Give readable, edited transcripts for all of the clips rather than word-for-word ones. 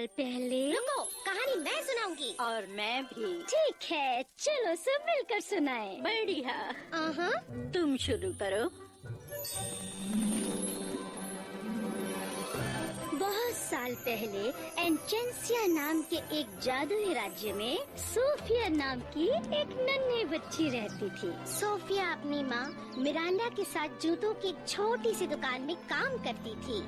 साल पहले। रुको, कहानी मैं सुनाऊंगी। और मैं भी। ठीक है, चलो सब मिलकर सुनाए। बढ़िया। तुम शुरू करो। बहुत साल पहले एंचेंसिया नाम के एक जादुई राज्य में सोफिया नाम की एक नन्ही बच्ची रहती थी। सोफिया अपनी माँ मिरांडा के साथ जूतों की एक छोटी सी दुकान में काम करती थी।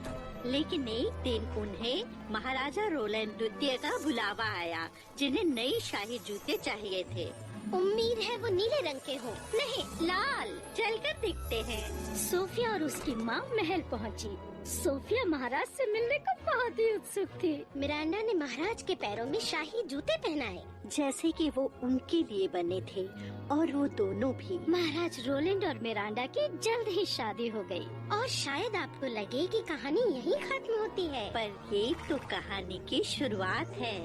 लेकिन एक दिन उन्हें महाराजा रोलैंड द्वितीय का बुलावा आया, जिन्हें नई शाही जूते चाहिए थे। उम्मीद है वो नीले रंग के हो। नहीं, लाल। चलकर दिखते हैं। सोफिया और उसकी माँ महल पहुँची। सोफिया महाराज से मिलने को बहुत ही उत्सुक थी। मिरांडा ने महाराज के पैरों में शाही जूते पहनाए, जैसे कि वो उनके लिए बने थे, और वो दोनों भी। महाराज रोलैंड और मिरांडा की जल्द ही शादी हो गई। और शायद आपको लगे कि कहानी यहीं खत्म होती है, पर ये तो कहानी की शुरुआत है।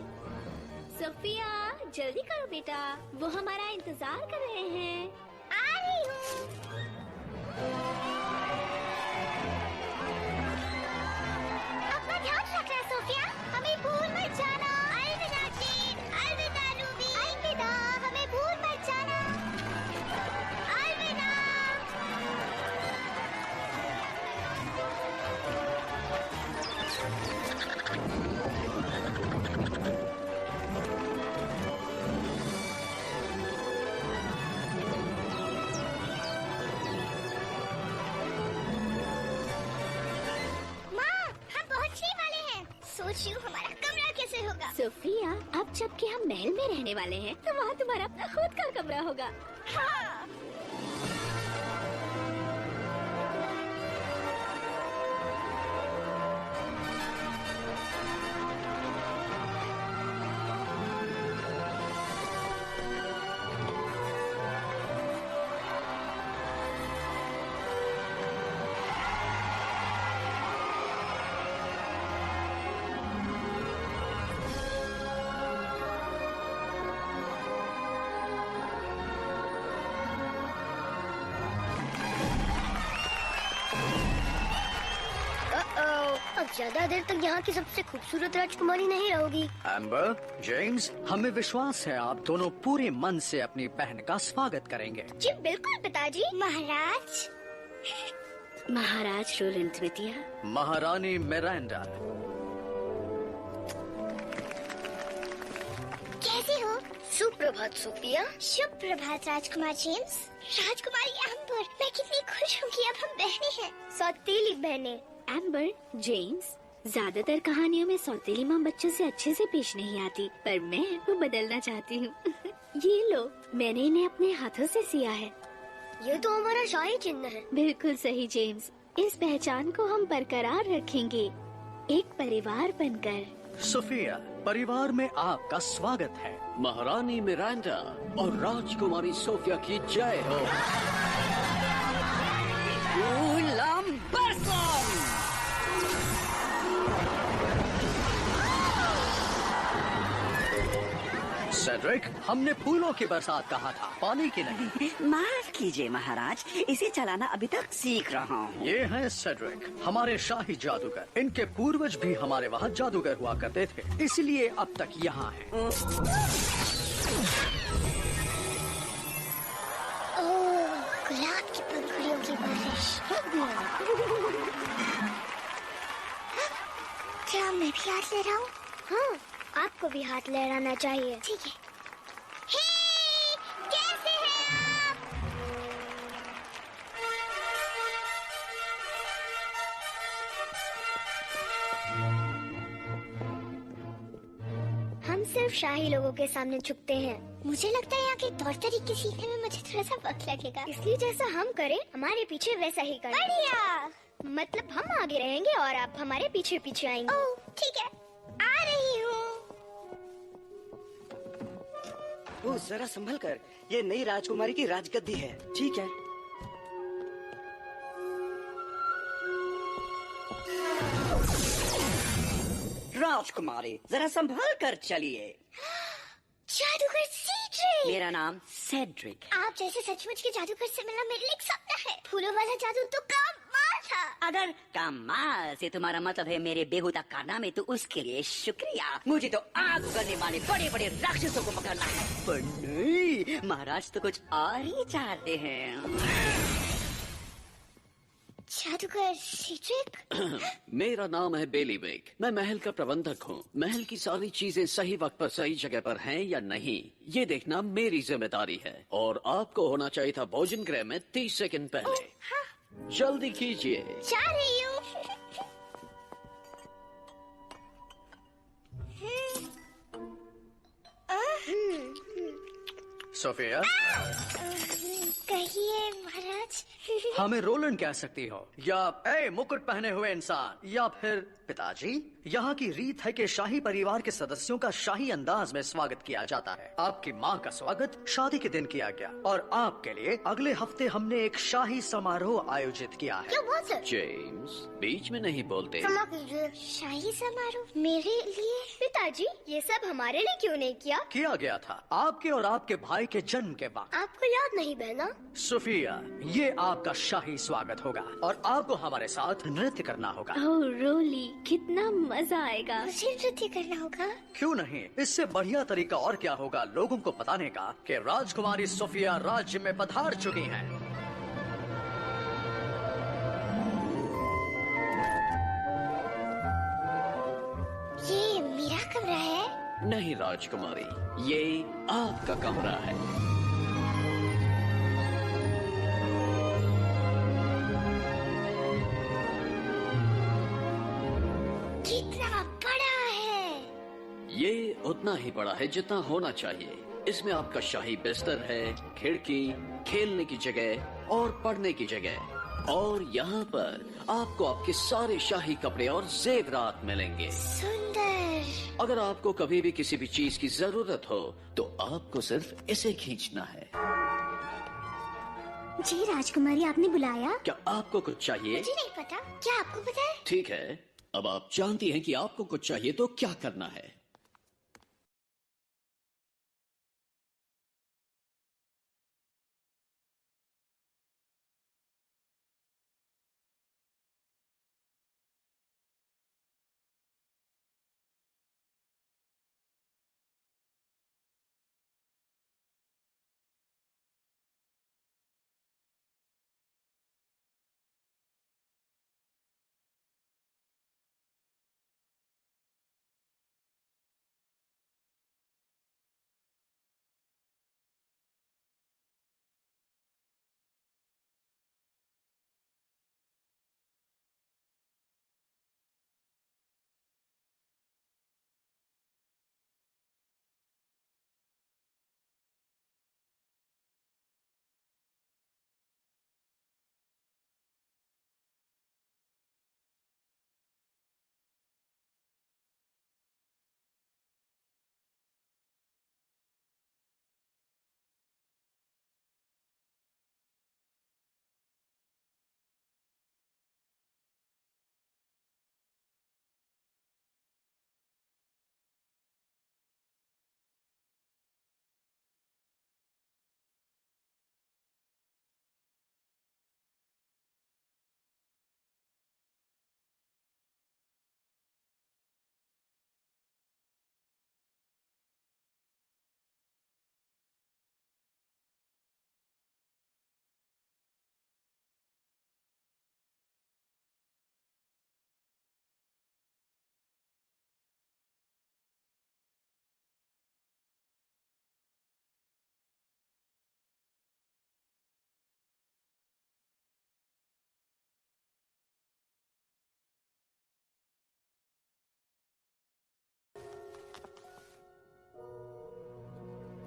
सोफिया, जल्दी करो बेटा, वो हमारा इंतजार कर रहे हैं। आ रही हूँ। अपना ध्यान रखना सोफिया, हमें भूल मत जाना। अलविदा जेन, अलविदा रूबी, अलविदा, हमें भूल मत जाना। अलविदा। सोच रही हूँ हमारा कमरा कैसे होगा। सोफिया, अब जबकि हम महल में रहने वाले हैं, तो वहाँ तुम्हारा अपना खुद का कमरा होगा। हाँ। अब ज्यादा देर तक यहाँ की सबसे खूबसूरत राजकुमारी नहीं रहोगी। एम्बर, जेम्स, हमें विश्वास है आप दोनों पूरे मन से अपनी बहन का स्वागत करेंगे। जी बिल्कुल पिताजी। महाराज। महाराज रोलैंड द्वितीय, महारानी मिरांडा। कैसे हो? सुप्रभात सोफिया। शुभ प्रभात राजकुमार जेम्स। राजकुमारी एम्बर, मैं कितनी खुश हूँ कि अब हम बहनें हैं, सौतेली बहनें। एम्बर, जेम्स, ज्यादातर कहानियों में सौतेली माँ बच्चों से अच्छे से पेश नहीं आती, पर मैं वो बदलना चाहती हूँ। ये लो, मैंने इन्हें अपने हाथों से सिया है। ये तो हमारा शाही चिन्ह है। बिल्कुल सही जेम्स, इस पहचान को हम बरकरार रखेंगे, एक परिवार बनकर। सोफिया, परिवार में आपका स्वागत है। महारानी मिरांडा और राजकुमारी सोफिया की जय हो। सेड्रिक, हमने फूलों की बरसात कहा था, पानी की नहीं। माफ कीजिए महाराज, इसे चलाना अभी तक सीख रहा हूँ। ये हैं सेड्रिक, हमारे शाही जादूगर। इनके पूर्वज भी हमारे वहाँ जादूगर हुआ करते थे, इसलिए अब तक यहाँ हैं। गुलाब की पंखुड़ियों की बारिश। क्या मैं भी हाथ ले रहा हूँ? हाँ, आपको भी हाथ लहराना चाहिए। ठीक है। हे, कैसे हैं आप? हम सिर्फ शाही लोगों के सामने झुकते हैं। मुझे लगता है यहाँ के तौर तरीके सीखने में मुझे थोड़ा सा वक्त लगेगा, इसलिए जैसा हम करें हमारे पीछे वैसा ही करें। बढ़िया। मतलब हम आगे रहेंगे और आप हमारे पीछे पीछे आएंगे। ओह, ठीक है, आ रही हूँ। वो जरा संभल कर, ये नई राजकुमारी की राजगद्दी है। ठीक है। राजकुमारी, जरा संभल कर चलिए। जादूगर सीख सेड्रिक। मेरा नाम सेड्रिक। आप जैसे सचमुच के जादूगर से मिलना मेरे लिए एक सपना है। फूलों वाला जादू तो कमाल था। अगर कमाल से तुम्हारा मतलब है मेरे बेहुदा कारनामे, तो उसके लिए शुक्रिया। मुझे तो आग करने वाले बड़े बड़े राक्षसों को पकड़ना है। पर नहीं, महाराज तो कुछ और ही चाहते हैं। जादूगर सेड्रिक। मेरा नाम है बेलीविक। मैं महल का प्रबंधक हूँ। महल की सारी चीजें सही वक्त पर सही जगह पर हैं या नहीं, ये देखना मेरी जिम्मेदारी है। और आपको होना चाहिए था भोजन गृह में 30 सेकंड पहले। जल्दी कीजिए। जा रही हूँ। सोफिया, कहिए महाराज। हमें रोलैंड कह सकती हो, या मुकुट पहने हुए इंसान, या फिर पिताजी। यहाँ की रीत है कि शाही परिवार के सदस्यों का शाही अंदाज में स्वागत किया जाता है। आपकी माँ का स्वागत शादी के दिन किया गया, और आपके लिए अगले हफ्ते हमने एक शाही समारोह आयोजित किया है। क्यों बोल सर? जेम्स, बीच में नहीं बोलते। क्षमा कीजिए। शाही समारोह मेरे लिए? पिताजी, ये सब हमारे लिए क्यों नहीं किया गया था आपके और आपके भाई के जन्म के बाद। आपको याद नहीं बहना? सोफिया, ये आपका शाही स्वागत होगा, और आपको हमारे साथ नृत्य करना होगा। ओह रोली, कितना मजा आएगा। मुझे नृत्य करना होगा? क्यों नहीं, इससे बढ़िया तरीका और क्या होगा लोगों को बताने का कि राजकुमारी सोफिया राज्य में पधार चुकी हैं। ये मेरा कमरा है? नहीं राजकुमारी, ये आपका कमरा है। कितना बड़ा है? ये उतना ही बड़ा है जितना होना चाहिए। इसमें आपका शाही बिस्तर है, खिड़की, खेलने की जगह और पढ़ने की जगह। और यहाँ पर आपको आपके सारे शाही कपड़े और जेवरात मिलेंगे। सुंदर। अगर आपको कभी भी किसी भी चीज की जरूरत हो तो आपको सिर्फ इसे खींचना है। जी राजकुमारी, आपने बुलाया? क्या आपको कुछ चाहिए? मुझे नहीं पता। क्या आपको पता है? ठीक है, अब आप जानती हैं कि आपको कुछ चाहिए तो क्या करना है।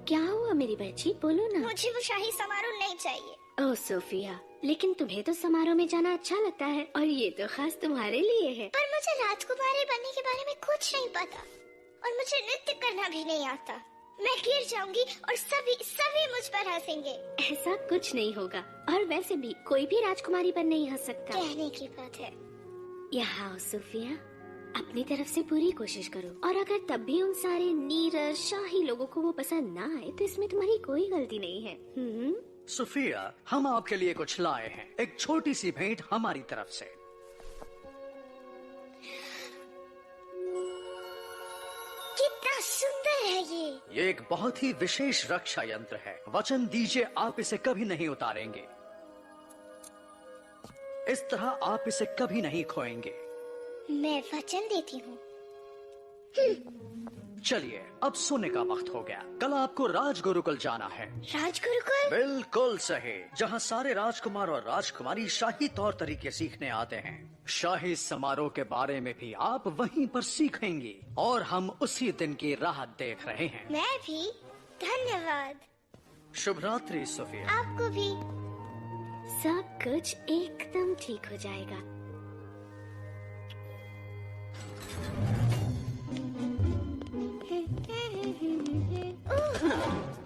क्या हुआ मेरी बच्ची, बोलो ना। मुझे वो शाही समारोह नहीं चाहिए। ओह सोफिया, लेकिन तुम्हें तो समारोह में जाना अच्छा लगता है, और ये तो खास तुम्हारे लिए है। पर मुझे राजकुमारी बनने के बारे में कुछ नहीं पता, और मुझे नृत्य करना भी नहीं आता। मैं गिर जाऊंगी और सभी मुझ पर हंसेंगे। ऐसा कुछ नहीं होगा, और वैसे भी कोई भी राजकुमारी पर नहीं हंस सकता। कहने की बात है। यहाँ आओ सोफिया। अपनी तरफ से पूरी कोशिश करो, और अगर तब भी उन सारे नीरज शाही लोगों को वो पसंद ना आए तो इसमें तुम्हारी कोई गलती नहीं है। सोफिया, हम आपके लिए कुछ लाए हैं, एक छोटी सी भेंट हमारी तरफ से। कितना सुंदर है ये एक बहुत ही विशेष रक्षा यंत्र है। वचन दीजिए आप इसे कभी नहीं उतारेंगे। इस तरह आप इसे कभी नहीं खोएंगे। मैं वचन देती हूँ। चलिए, अब सोने का वक्त हो गया। कल आपको राजगुरुकुल जाना है। राजगुरुकुल? बिल्कुल सही, जहाँ सारे राजकुमार और राजकुमारी शाही तौर तरीके सीखने आते हैं। शाही समारोह के बारे में भी आप वहीं पर सीखेंगे, और हम उसी दिन की राह देख रहे हैं। मैं भी। धन्यवाद। शुभ रात्रि सोफिया। आपको भी। सब कुछ एकदम ठीक हो जाएगा।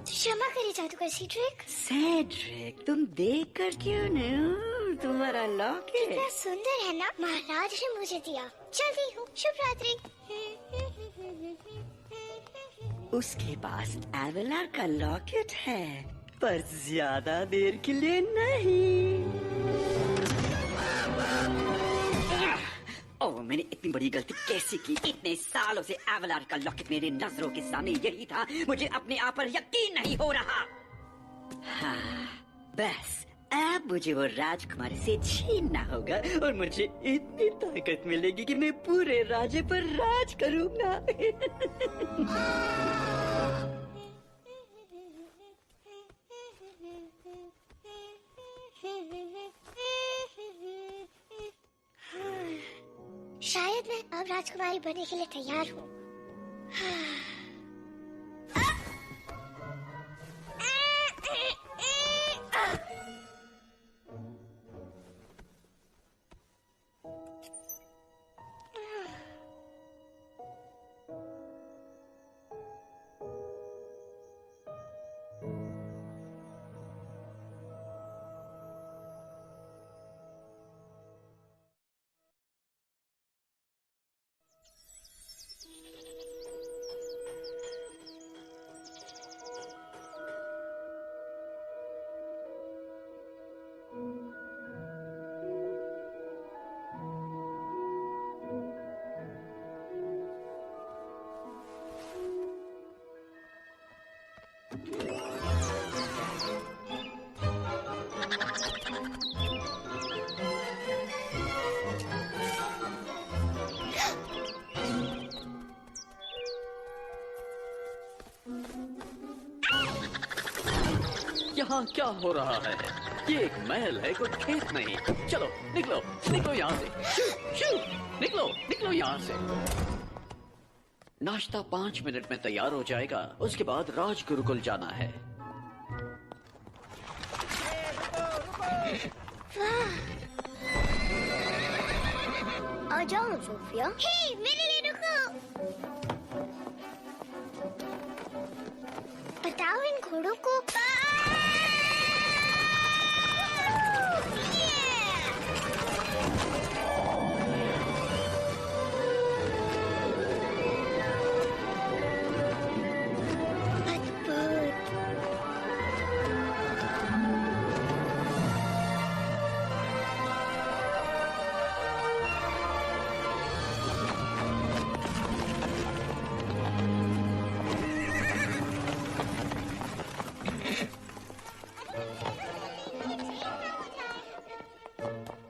क्षमा करिए जादूगर सीड्रिक। सेड्रिक, तुम देख कर क्यों नहीं? तुम्हारा लॉकेट कितना सुंदर है ना? महाराज ने मुझे दिया। चलती हूँ। शुभ रात्रि। उसके पास एवेलार का लॉकेट है, पर ज्यादा देर के लिए नहीं। ओह, मैंने इतनी बड़ी गलती कैसे की? इतने सालों से एवेलार का लॉकेट मेरे नजरों के सामने यही था। मुझे अपने आप पर यकीन नहीं हो रहा। हाँ, बस अब मुझे वो राजकुमारी से छीनना होगा, और मुझे इतनी ताकत मिलेगी कि मैं पूरे राज्य पर राज करूंगा। शायद मैं अब राजकुमारी बनने के लिए तैयार हूँ। यहाँ क्या हो रहा है? ये एक महल है, कोई खेत नहीं। चलो निकलो, निकलो यहाँ से। शू, शू, निकलो, निकलो यहाँ से। नाश्ता 5 मिनट में तैयार हो जाएगा। उसके बाद राजगुरुकुल जाना है। आ जाओ सोफिया। हे, मेरे लिए रुको। बताओ इन घोड़ों को।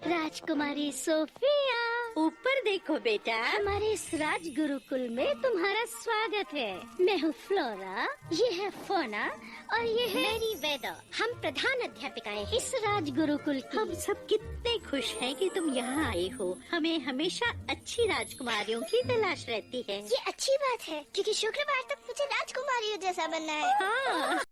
राजकुमारी सोफिया, ऊपर देखो बेटा। हमारे इस राज गुरुकुल में तुम्हारा स्वागत है। मैं हूँ फ्लोरा, ये है फोना, और ये है मेरी वेदा। हम प्रधान अध्यापिकाएं हैं इस राज गुरुकुल की। हम सब कितने खुश हैं कि तुम यहाँ आई हो। हमें हमेशा अच्छी राजकुमारियों की तलाश रहती है। ये अच्छी बात है, क्योंकि शुक्रवार तक मुझे राजकुमारियों जैसा बनना है। हाँ।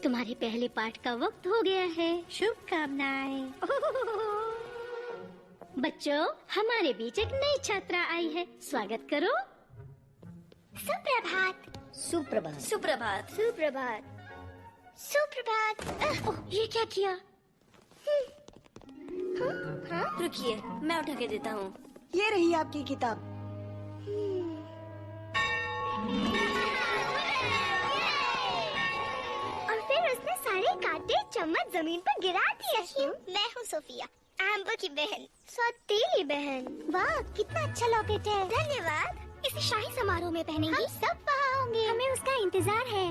तुम्हारे पहले पाठ का वक्त हो गया है। शुभकामनाएं। बच्चों, हमारे बीच एक नई छात्रा आई है, स्वागत करो। सुप्रभात। सुप्रभात। सुप्रभात। सुप्रभात। सुप्रभात। ओह, ये क्या किया? रुकिए, मैं उठा के देता हूँ। ये रही आपकी किताब। और फिर उसने सारे कांटे चम्मच जमीन पर गिरा दिया। मैं हूँ सोफिया, एम्बर की बहन, सौतेली बहन। वाह, कितना अच्छा लॉकेट है। धन्यवाद। इसे शाही समारोह में पहनेंगे। हम सब वहाँ होंगे। हमें उसका इंतजार है।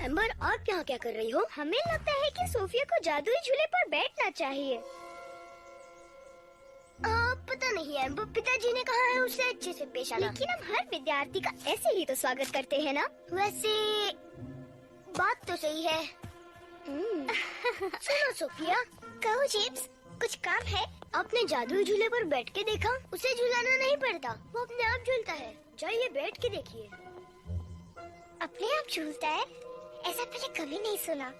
एम्बर, आप यहाँ क्या कर रही हो? हमें लगता है कि सोफिया को जादुई झूले पर बैठना चाहिए। पता नहीं एम्बर, पिताजी ने कहा है उसे अच्छे से पेश आना। लेकिन हम हर विद्यार्थी का ऐसे ही तो स्वागत करते हैं ना। वैसे बात तो सही है। सुनो सोफिया। कहो जेम्स, कुछ काम है? आपने जादुई झूले पर बैठ के देखा? उसे झूलाना नहीं पड़ता, वो अपने आप झूलता है। जाइए बैठ के देखिए। अपने आप झूलता है? ऐसा पहले कभी नहीं सुना।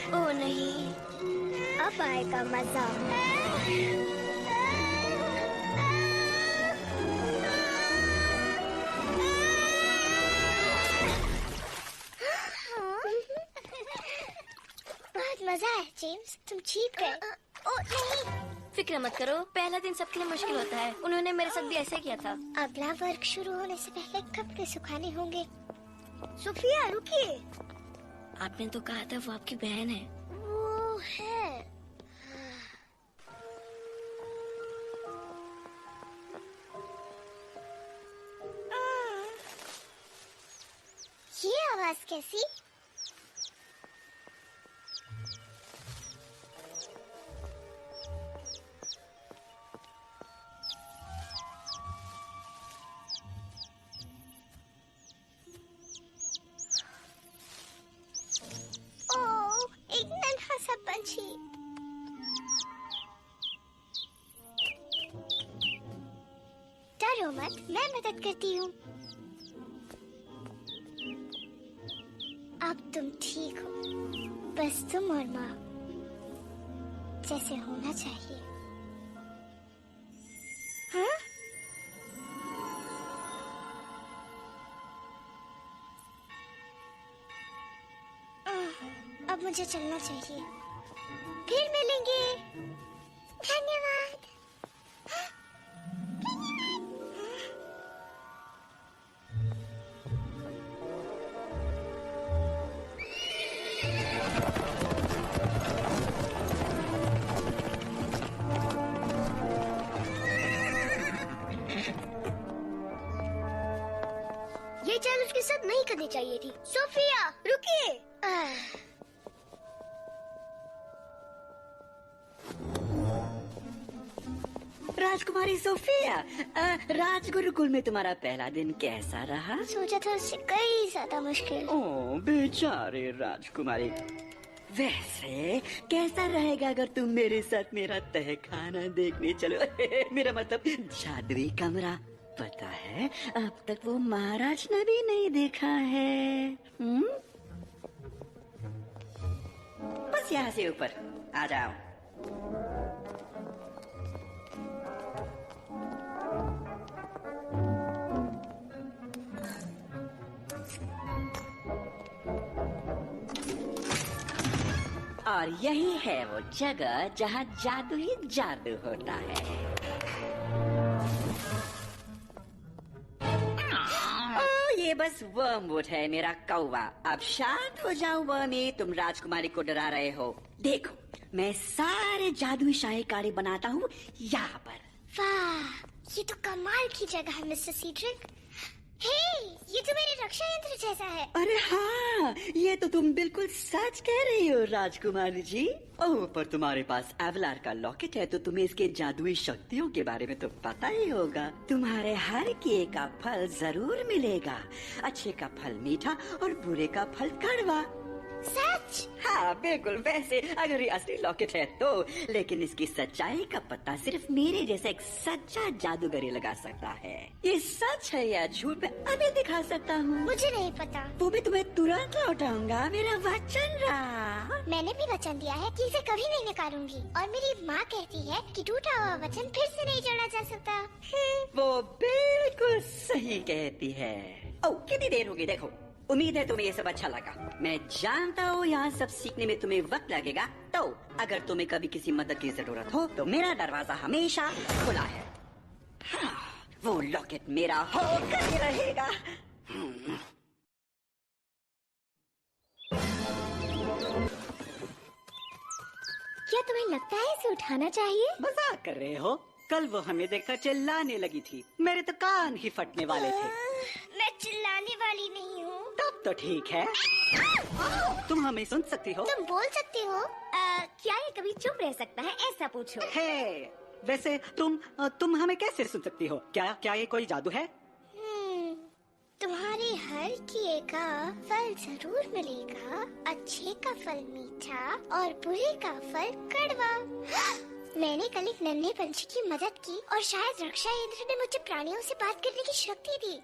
ओ नहीं, अब आएगा मजा। बहुत मजा है जेम्स, तुम जीत गए। ओ नहीं, फिक्र मत करो, पहला दिन सबके लिए मुश्किल होता है। उन्होंने मेरे साथ भी ऐसे किया था। अगला वर्ग शुरू होने से पहले कपड़े सुखाने होंगे। सोफिया रुकिए। आपने तो कहा था वो आपकी बहन है। वो है। ये आवाज कैसी? एक नन्हा सा पंछी। डरो मत, मैं मदद करती हूँ। अब तुम ठीक हो, बस तुम और माँ जैसे होना चाहिए। हाँ? अब मुझे चलना चाहिए। फिर मिलेंगे। धन्यवाद। ये चाल उसके साथ नहीं करनी चाहिए थी। सोफिया रुकिए। राजकुमारी सोफिया, राजगुरुकुल में तुम्हारा पहला दिन कैसा रहा? सोचा था उससे कई ज्यादा मुश्किल। ओह बेचारे राजकुमारी। वैसे कैसा रहेगा अगर तुम मेरे साथ मेरा तहखाना देखने चलो? मेरा मतलब जादुई कमरा। पता है अब तक वो महाराज ने भी नहीं देखा है। बस यहाँ से ऊपर आ जाओ। और यही है वो जगह जहाँ जादू ही जादू होता है। ये बस वर्मवुड है मेरा कौवा। अब शांत हो जाओ वर्मी, तुम राजकुमारी को डरा रहे हो। देखो मैं सारे जादुई शाही काढ़े बनाता हूँ यहाँ पर। वाह, ये तो कमाल की जगह है मिस्टर सीड्रिक। हे ये तो मेरे रक्षा यंत्र जैसा है। अरे हाँ, ये तो तुम बिल्कुल सच कह रही हो राजकुमारी जी। ओह, पर तुम्हारे पास एवलार का लॉकेट है तो तुम्हें इसके जादुई शक्तियों के बारे में तो पता ही होगा। तुम्हारे हर किए का फल जरूर मिलेगा। अच्छे का फल मीठा और बुरे का फल कड़वा। सच? हाँ बिल्कुल। वैसे अगर ये असली लॉकेट है तो, लेकिन इसकी सच्चाई का पता सिर्फ मेरे जैसा एक सच्चा जादूगर ही लगा सकता है। ये सच है या झूठ मैं अभी दिखा सकता हूँ। मुझे नहीं पता। वो भी तुम्हें तुरंत लौटाऊंगा, मेरा वचन रहा। मैंने भी वचन दिया है कि इसे कभी नहीं निकालूंगी, और मेरी माँ कहती है कि टूटा हुआ वचन फिर से नहीं जोड़ा जा सकता। वो बिल्कुल सही कहती है। ओह, कितनी देर होगी देखो। उम्मीद है तुम्हें ये सब अच्छा लगा। मैं जानता हूँ यहाँ सब सीखने में तुम्हें वक्त लगेगा, तो अगर तुम्हें कभी किसी मदद की जरूरत हो तो मेरा दरवाजा हमेशा खुला है। हाँ, वो लॉकेट मेरा होकर ही रहेगा। क्या तुम्हें लगता है इसे उठाना चाहिए? मजाक कर रहे हो? कल वो हमें देखकर चिल्लाने लगी थी, मेरे तो कान ही फटने वाले थे। मैं चिल्लाने वाली नहीं हूँ। तब तो ठीक है, तुम हमें सुन सकती हो। तुम बोल सकती हो। क्या ये कभी चुप रह सकता है, ऐसा पूछो। है, वैसे तुम हमें कैसे सुन सकती हो? क्या ये कोई जादू है? तुम्हारे हर किए का फल जरूर मिलेगा। अच्छे का फल मीठा और बुरे का फल कड़वा। मैंने कल एक नन्हे पंछी की मदद की और शायद रक्षा यंत्र ने मुझे प्राणियों से बात करने की शक्ति दी।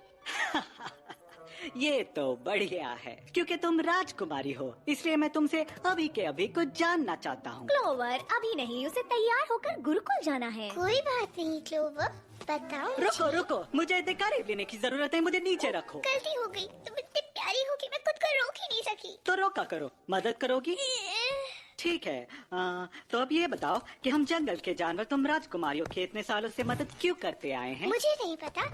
ये तो बढ़िया है, क्योंकि तुम राजकुमारी हो, इसलिए मैं तुमसे अभी के अभी कुछ जानना चाहता हूँ। क्लोवर, अभी नहीं, उसे तैयार होकर गुरुकुल जाना है। कोई बात नहीं क्लोवर, बताओ। रुको, मुझे करीब लेने की जरूरत है, मुझे नीचे रखो। गलती हो गई, तुम इतनी प्यारी हो कि मैं खुद को रोक ही नहीं सकी। तो रोका करो, मदद करोगी? ठीक है। तो अब ये बताओ कि हम जंगल के जानवर तुम राजकुमारियों के इतने सालों से मदद क्यों करते आए हैं? मुझे नहीं पता।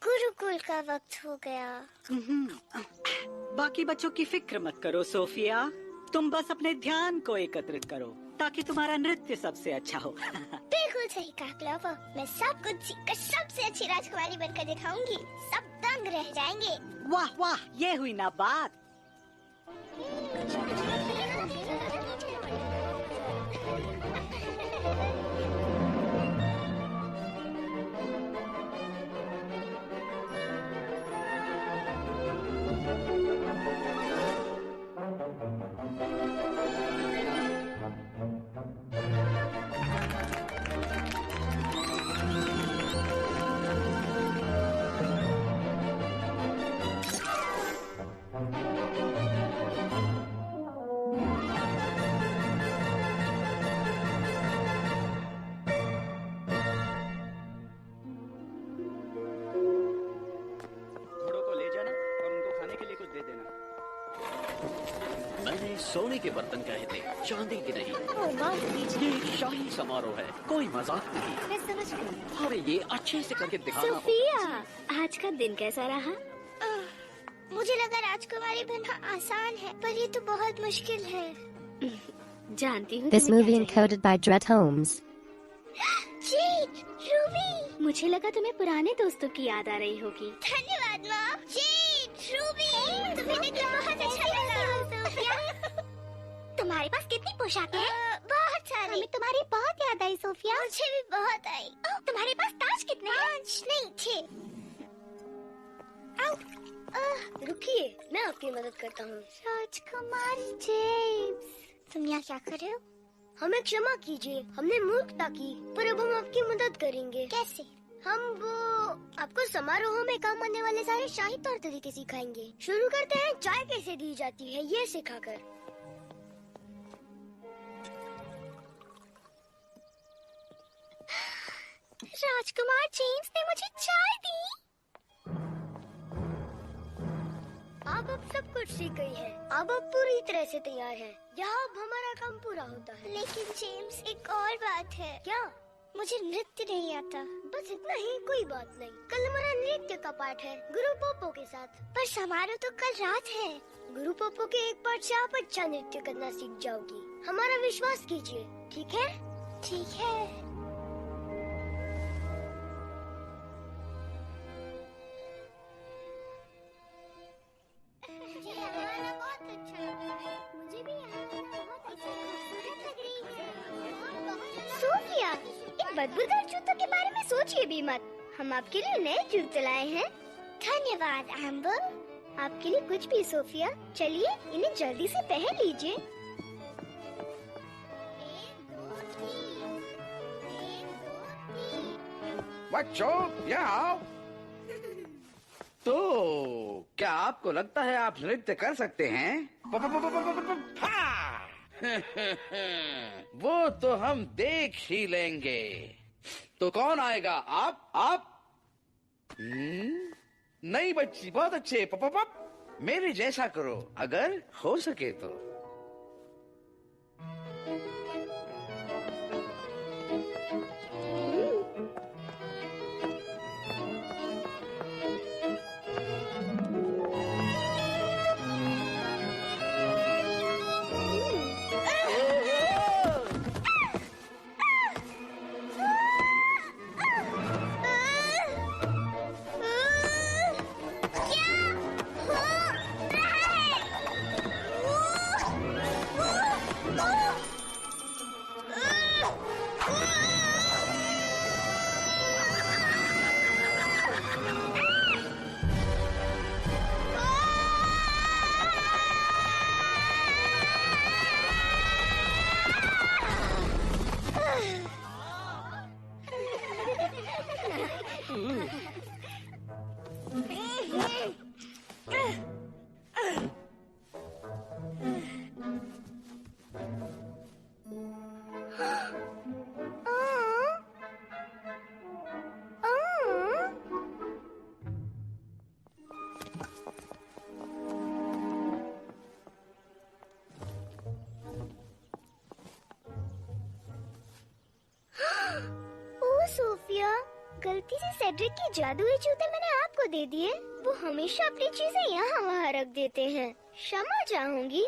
गुरुकुल का वक्त हो गया। बाकी बच्चों की फिक्र मत करो सोफिया, तुम बस अपने ध्यान को एकत्रित करो ताकि तुम्हारा नृत्य सबसे अच्छा हो। बिल्कुल सही कहा क्लोवर, मैं सब कुछ सीखकर सबसे अच्छी राजकुमारी बनकर दिखाऊंगी। सब दंग रह जाएंगे। वाह, ये हुई ना बात। सोने के बर्तन कहे थे, चांदी के नहीं। ओह, माफ कीजिए। ये एक शाही समारोह है, कोई मजाक नहीं। मैं समझ गई। अरे ये अच्छे से करके दिखाना। सोफिया, आज का दिन कैसा रहा? मुझे लगा राजकुमारी बनना आसान है, पर ये तो बहुत मुश्किल है। जानती हूँ This तुम्हें movie क्या चाहिए। encoded by Dret Holmes. Z, Ruby. मुझे लगा तुम्हें पुराने दोस्तों की याद आ रही होगी। धन्यवाद माँ। जेड, रूबी, तुम्हें देखकर बहुत अच्छा लगा। तुम्हारे पास कितनी पोशाकें हैं? बहुत सारी। हमें तुम्हारी बहुत याद आई सोफिया। मुझे भी बहुत आई। तुम्हारे पास ताज कितने हैं? 5 नहीं 6। रुकिए, मैं आपकी मदद करता हूँ। राजकुमारी जेम्स, तुम यहाँ क्या कर रहे हो? हमें क्षमा कीजिए, हमने मूर्खता की, पर अब हम आपकी मदद करेंगे। कैसे? हम वो आपको समारोह में काम आने वाले सारे शाही तौर तरीके सिखाएंगे। शुरू करते हैं चाय कैसे दी जाती है ये सिखाकर। राजकुमार जेम्स ने मुझे चाय दी। आप अब सब कुछ सीख गई है, अब पूरी तरह से तैयार है। यहाँ अब हमारा काम पूरा होता है। लेकिन जेम्स, एक और बात है। क्या? मुझे नृत्य नहीं आता। बस इतना ही, कोई बात नहीं। कल हमारा नृत्य का पाठ है गुरु पोपो के साथ। पर समारोह तो कल रात है। गुरु पोपो के एक पाठ से आप अच्छा नृत्य करना सीख जाओगी। हमारा विश्वास कीजिए, ठीक है? ठीक है। मुझे यहाँ आना बहुत अच्छा लगा है। मुझे भी यहाँ आना बहुत अच्छा खूबसूरत लग रही है। सोफिया, इन बदबूदार जूतों के बारे में सोचिए भी मत। हम आपके लिए नए जूते लाए हैं। धन्यवाद एम्बर। आपके लिए कुछ भी सोफिया। चलिए इन्हें जल्दी से पहन लीजिए। 1 2 3 1 2 3। बच्चों, यहाँ आओ। तो क्या आपको लगता है आप नृत्य कर सकते हैं? वो तो हम देख ही लेंगे। तो कौन आएगा? आप? नहीं बच्ची, बहुत अच्छे। मेरे जैसा करो, अगर हो सके तो। सोफिया, गलती से सेड्रिक के जादुई जूते मैंने आपको दे दिए। वो हमेशा अपनी चीजें यहाँ वहाँ रख देते हैं। क्षमा चाहूंगी।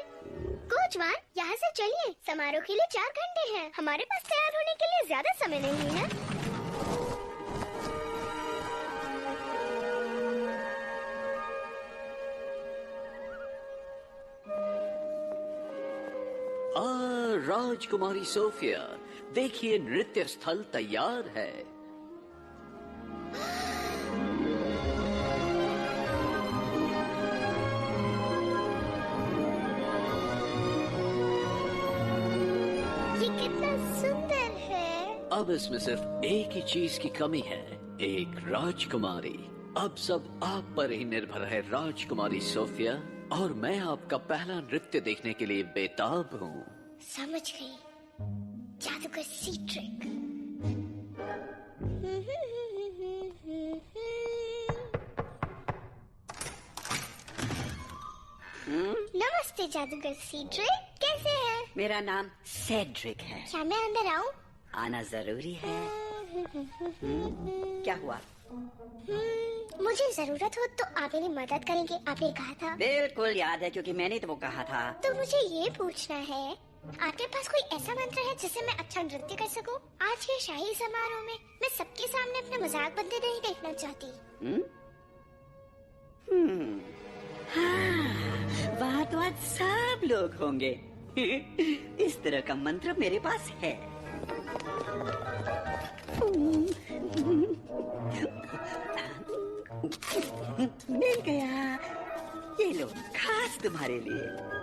कोचवान, यहाँ से चलिए। समारोह के लिए 4 घंटे हैं। हमारे पास तैयार होने के लिए ज्यादा समय नहीं है। राजकुमारी सोफिया, देखिए नृत्य स्थल तैयार है। ये कितना सुंदर है। अब इसमें सिर्फ एक ही चीज की कमी है, एक राजकुमारी। अब सब आप पर ही निर्भर है राजकुमारी सोफिया, और मैं आपका पहला नृत्य देखने के लिए बेताब हूँ। समझ गई। जादूगर सीट्रिक। नमस्ते जादूगर सीड्रिक, कैसे हैं? मेरा नाम सेड्रिक है। क्या मैं अंदर आऊं? आना जरूरी है। क्या हुआ? मुझे जरूरत हो तो आप मेरी मदद करेंगे, आपने कहा था। बिल्कुल याद है, क्योंकि मैंने तो वो कहा था। तो मुझे ये पूछना है, आपके पास कोई ऐसा मंत्र है जिससे मैं अच्छा नृत्य कर सकूं? आज के शाही समारोह में मैं सबके सामने अपना मजाक बनते नहीं देखना चाहती। हाँ, वहाँ तो आज सब लोग होंगे। इस तरह का मंत्र मेरे पास है। मिल गया, ये लो, खास तुम्हारे लिए।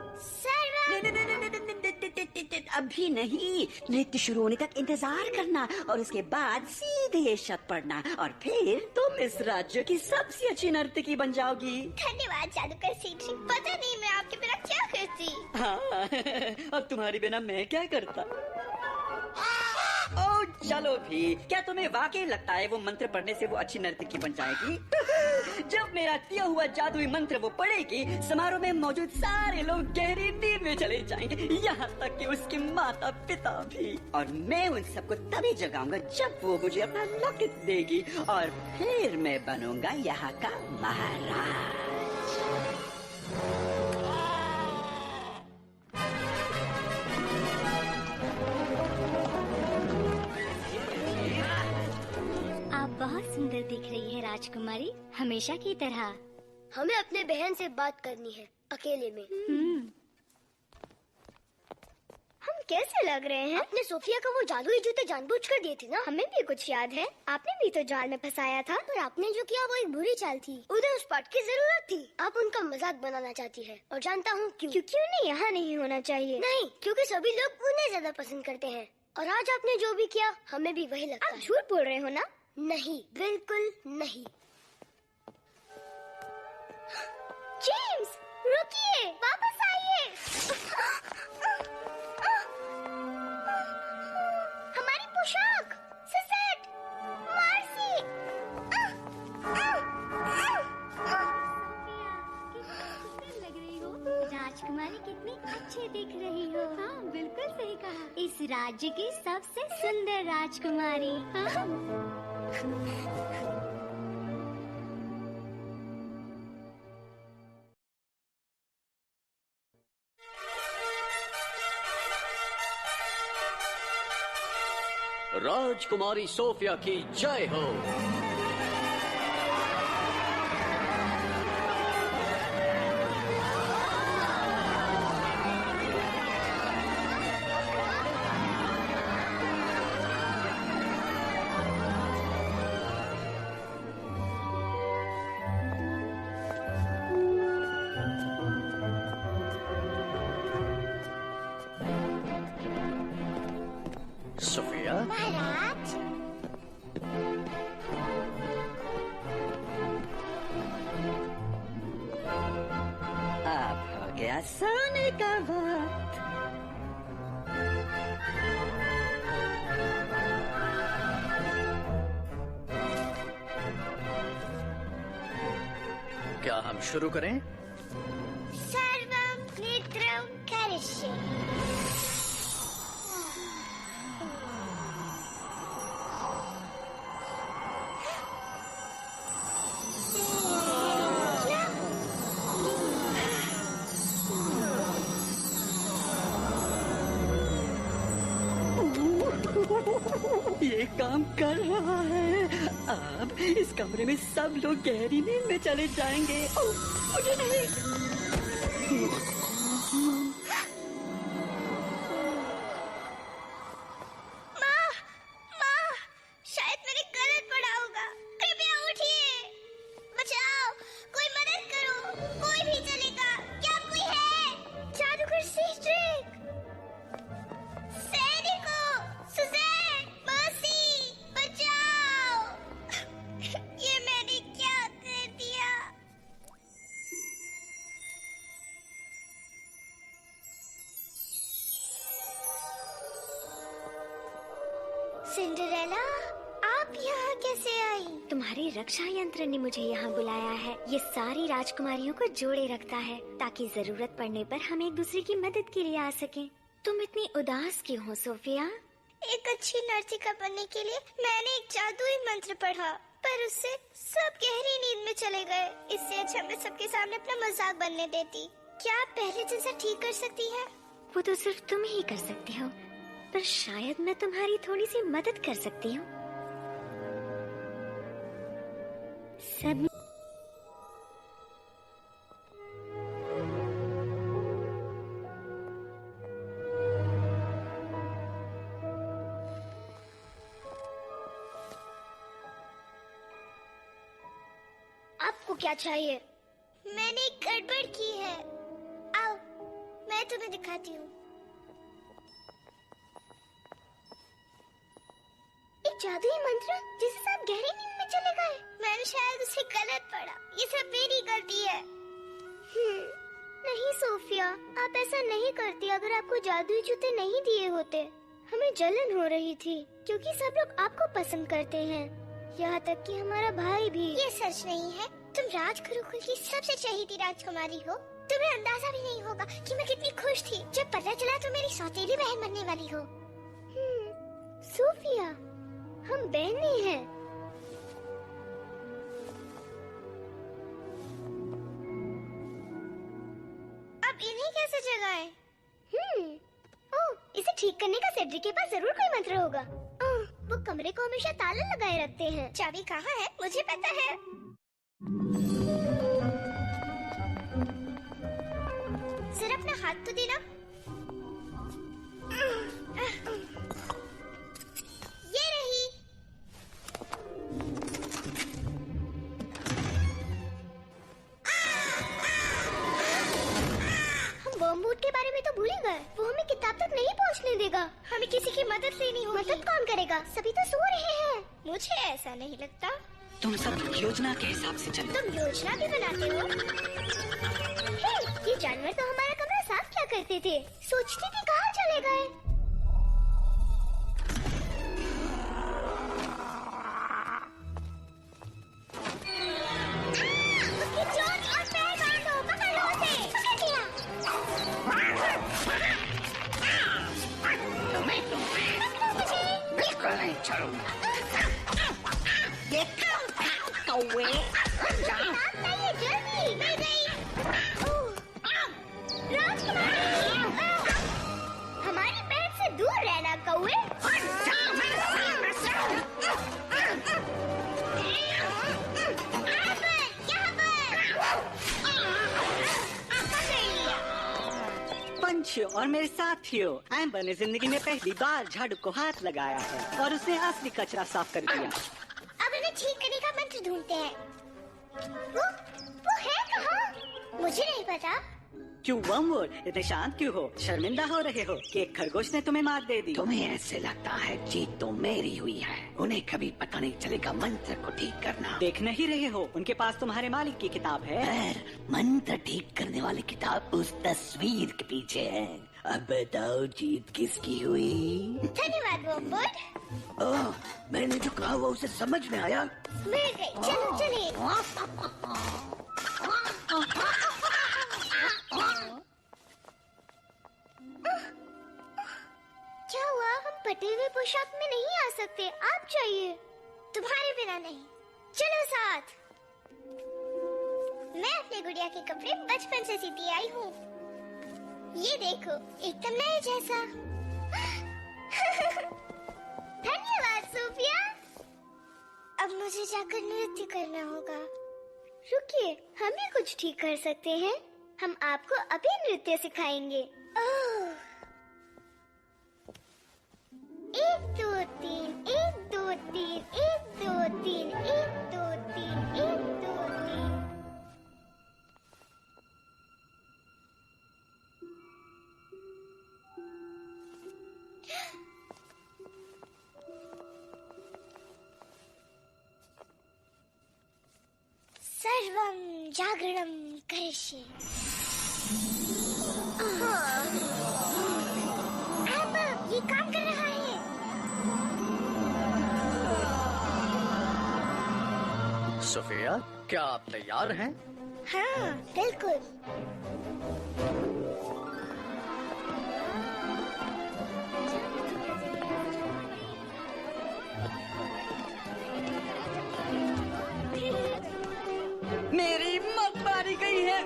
अभी नहीं, नृत्य शुरू होने तक इंतजार करना और उसके बाद सीधे शत पढ़ना और फिर तुम इस राज्य की सबसे अच्छी नर्तकी बन जाओगी। धन्यवाद जादूगर सीड्रिक, पता नहीं मैं आपके बिना क्या करती। हाँ, अब तुम्हारे बिना मैं क्या करता। ओ चलो भी, क्या तुम्हें वाकई लगता है वो मंत्र पढ़ने से वो अच्छी नर्तकी बन जाएगी? जब मेरा दिया हुआ जादुई मंत्र वो पढ़ेगी, समारोह में मौजूद सारे लोग गहरी नींद में चले जाएंगे, यहाँ तक कि उसके माता पिता भी। और मैं उन सबको तभी जगाऊंगा जब वो मुझे अपना लॉकेट देगी और फिर मैं बनूंगा यहाँ का महाराज। बहुत सुंदर दिख रही है राजकुमारी, हमेशा की तरह। हमें अपने बहन से बात करनी है, अकेले में। हम कैसे लग रहे हैं? आपने सोफिया को वो जादुई जूते जानबूझकर दिए थे ना? हमें भी कुछ याद है, आपने भी तो जाल में फंसाया था। पर आपने जो किया वो एक बुरी चाल थी। उन्हें उस पार्ट की जरूरत थी। आप उनका मजाक बनाना चाहती है और जानता हूँ क्यों। क्योंकि उन्हें यहाँ नहीं होना चाहिए। नहीं, क्योंकि सभी लोग उन्हें ज्यादा पसंद करते हैं और आज आपने जो भी किया हमें भी वही लगता है। आप झूठ बोल रहे हो ना? नहीं, बिल्कुल नहीं। जेम्स, रुकिए, वापस आइए। हमारी पोशाक, सुज़ेट, मार्सी। लग रही हो राजकुमारी, कितनी अच्छी दिख रही हो। हाँ, बिल्कुल सही कहा, इस राज्य की सबसे सुंदर राजकुमारी। हाँ। राजकुमारी सोफिया की जय हो। सोफिया, महाराज, अब हो गया सोने का वक्त। क्या हम शुरू करें? सर्वम नेत्रम करिष्ये। ये काम कर रहा है। अब इस कमरे में सब लोग गहरी नींद में चले जाएंगे। मुझे नहीं। माँ, शायद मैंने गलत पढ़ा होगा। कृपया उठिए, बचाओ, कोई मदद करो, कोई भी चलेगा। क्या कोई है? जादूगर सीड्रिक, सैनिकों, सुज़ेट, मर्सी, बचाओ। ये मैंने क्या कर दिया? सिंड्रेला, आप आप यहाँ कैसे आई? तुम्हारी रक्षा यंत्र ने मुझे यहाँ बुलाया है। ये सारी राजकुमारियों को जोड़े रखता है ताकि जरूरत पड़ने पर हम एक दूसरे की मदद के लिए आ सकें। तुम इतनी उदास क्यों हो सोफिया? एक अच्छी नर्तिका बनने के लिए मैंने एक जादुई मंत्र पढ़ा, पर उससे सब गहरी नींद में चले गए। इससे अच्छा मैं सबके सामने अपना मजाक बनने देती। क्या आप पहले जैसा ठीक कर सकती हैं? वो तो सिर्फ तुम ही कर सकती हो, पर शायद मैं तुम्हारी थोड़ी सी मदद कर सकती हूँ। सब आपको क्या चाहिए? मैंने एक गड़बड़ की है। आओ, मैं तुम्हें दिखाती हूँ। एक जादुई मंत्र जिससे आप गहरी नींद में चले गए। मैंने शायद उसे गलत पढ़ा। ये सब मेरी गलती है। नहीं सोफिया, आप ऐसा नहीं करती अगर आपको जादुई जूते नहीं दिए होते। हमें जलन हो रही थी क्योंकि सब लोग आपको पसंद करते हैं, यहाँ तक कि हमारा भाई भी। ये सच नहीं है। तुम राजगुरुकुल की सबसे चहेती राजकुमारी हो। तुम्हें अंदाजा भी नहीं होगा कि मैं कितनी खुश थी जब पता चला तुम मेरी सौतेली बहन बनने वाली हो। सोफिया, हम बहनें हैं। अब इन्हें कैसे जगाएं? ओह, इसे ठीक करने का सेड्रिक के पास जरूर कोई मंत्र होगा। वो कमरे को हमेशा ताला लगाए रखते हैं। चाबी कहाँ है? मुझे पता है। जरा अपना हाथ तो देना। ये रही। हम वर्मवुड के बारे में तो भूल ही गए। वो हमें किताब तक नहीं पहुंचने देगा। हमें किसी की मदद लेनी होगी। मदद कौन करेगा? सभी तो सो रहे हैं। मुझे ऐसा नहीं लगता। तुम सब योजना के हिसाब से चलो। तुम योजना भी बनाते हो? हे, ये जानवर तो हमारा कमरा साफ क्या करते थे? सोचती थी कहाँ चले गए। उसकी चोंच और पैर बांधो, पकड़ो उसे। पकड़ लिया। बिल्कुल नहीं छोड़ूंगा। कौवे चाहिए जल्दी। मिल गई। राजकुमारी, हमारी बहन से दूर रहना कौवे। पंछियों और मेरे साथियों, एम्बर ने जिंदगी में पहली बार झाड़ू को हाथ लगाया है और उसने असली कचरा साफ कर दिया। अब इन्हें ठीक करने का मंत्र ढूंढते हैं। वो है कहाँ? मुझे नहीं पता। क्यों वर्मवुड, इतने शांत क्यों हो? शर्मिंदा हो रहे हो कि एक खरगोश ने तुम्हें मार दे दी? तुम्हें ऐसे लगता है जीत तो मेरी हुई है। उन्हें कभी पता नहीं चलेगा मंत्र को ठीक करना। देख नहीं रहे हो, उनके पास तुम्हारे मालिक की किताब है। पर मंत्र ठीक करने वाली किताब उस तस्वीर के पीछे है। अब बताओ जीत किसकी हुई? धन्यवाद वर्मवुड। ओह, मैंने जो कहा वो उसे समझ में आया। मिल गई। चलो चलिए। क्या हुआ? हम पटे हुए पोशाक में नहीं आ सकते। आप चाहिए। तुम्हारे बिना नहीं। चलो साथ। मैं अपने गुड़िया के कपड़े बचपन से सीती आई हूँ। ये देखो, एकदम नए जैसा। धन्यवाद सोफिया। अब मुझे जाकर नृत्य करना होगा। रुकिए, हम भी कुछ ठीक कर सकते हैं। हम आपको अभी नृत्य सिखाएंगे। ओह, 1 2 3 1 2 3 1 2 3 1 2 3 1 2 3। सर्वं जागरणं करिष्ये। अब ये काम कर रहा है। सोफिया, क्या आप तैयार हैं? हाँ बिल्कुल। मेरी मत मारी गई है।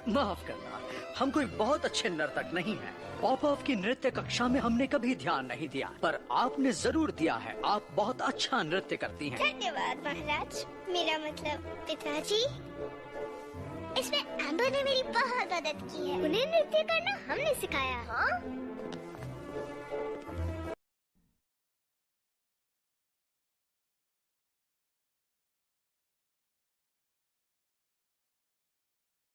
माफ करना, हम कोई बहुत अच्छे नर्तक नहीं हैं। पॉपऑफ की नृत्य कक्षा में हमने कभी ध्यान नहीं दिया, पर आपने जरूर दिया है। आप बहुत अच्छा नृत्य करती हैं। धन्यवाद महाराज, मेरा मतलब पिताजी। इसमें एम्बर ने मेरी बहुत मदद की है। उन्हें नृत्य करना हमने सिखाया। हाँ